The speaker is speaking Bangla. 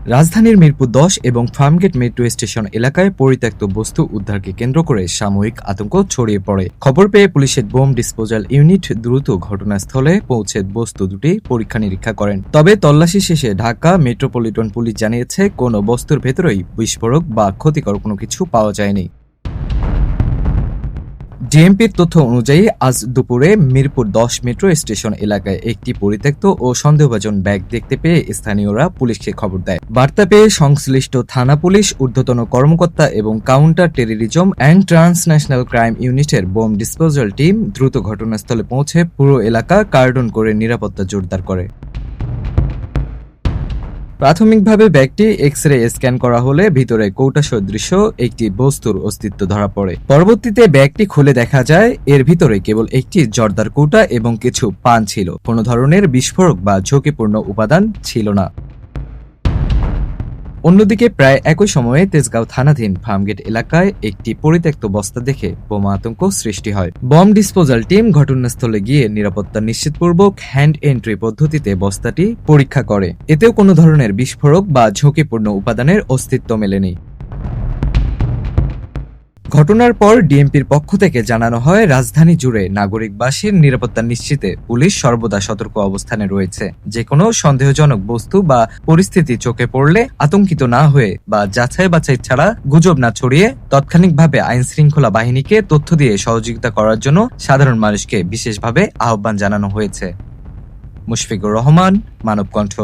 রাজধানীর মিরপুর ১০ এবং ফার্মগেট মেট্রো স্টেশন এলাকায় পরিত্যক্ত বস্তু উদ্ধারকে কেন্দ্র করে সাময়িক আতঙ্ক ছড়িয়ে পড়ে। খবর পেয়ে পুলিশের বোম ডিসপোজাল ইউনিট দ্রুত ঘটনাস্থলে পৌঁছে বস্তু দুটি পরীক্ষা নিরীক্ষা করেন। তবে তল্লাশি শেষে ঢাকা মেট্রোপলিটন পুলিশ জানিয়েছে, কোনো বস্তুর ভেতরেই বিস্ফোরক বা ক্ষতিকর কোনো কিছু পাওয়া যায়নি। ডিএমপির তথ্য অনুযায়ী আজ দুপুরে মিরপুর ১০ মেট্রো স্টেশন এলাকায় একটি পরিত্যক্ত ও সন্দেহভাজন ব্যাগ দেখতে পেয়ে স্থানীয়রা পুলিশকে খবর দেয়। বার্তা পেয়ে সংশ্লিষ্ট থানা পুলিশ, ঊর্ধ্বতন কর্মকর্তা এবং counter terrorism and transnational crime ইউনিটের বোম ডিসপোজাল টিম দ্রুত ঘটনাস্থলে পৌঁছে পুরো এলাকা কার্ডন করে নিরাপত্তা জোরদার করে। প্রাথমিকভাবে ব্যাগটি এক্স-রে স্ক্যান করা হলে ভিতরে কৌটা সদৃশ একটি বস্তুর অস্তিত্ব ধরা পড়ে। পরবর্তীতে ব্যাগটি খুলে দেখা যায় এর ভিতরে কেবল একটি জর্দার কৌটা এবং কিছু পান ছিল। কোনো ধরনের বিস্ফোরক বা ঝুঁকিপূর্ণ উপাদান ছিল না। অন্যদিকে প্রায় একই সময়ে তেজগাঁও থানাধীন ফার্মগেট এলাকায় একটি পরিত্যক্ত বস্তা দেখে বোমা আতঙ্ক সৃষ্টি হয়। বম ডিসপোজাল টিম ঘটনাস্থলে গিয়ে নিরাপত্তা নিশ্চিতপূর্বক হ্যান্ড এন্ট্রি পদ্ধতিতে বস্তাটি পরীক্ষা করে। এতেও কোনো ধরনের বিস্ফোরক বা ঝুঁকিপূর্ণ উপাদানের অস্তিত্ব মেলেনি। ঘটনার পর ডিএমপির পক্ষ থেকে জানানো হয়, রাজধানী জুড়ে নাগরিকবাসীর নিরাপত্তা নিশ্চিতে পুলিশ সর্বদা সতর্ক অবস্থানে রয়েছে। যেকোনো সন্দেহজনক বস্তু বা পরিস্থিতি চোখে পড়লে আতঙ্কিত না হয়ে বা যাচাই বাছাই ছাড়া গুজব না ছড়িয়ে তাৎক্ষণিকভাবে আইন শৃঙ্খলা বাহিনীকে তথ্য দিয়ে সহযোগিতা করার জন্য সাধারণ মানুষকে বিশেষভাবে আহ্বান জানানো হয়েছে। মুশফিকুর রহমান, মানবকণ্ঠ।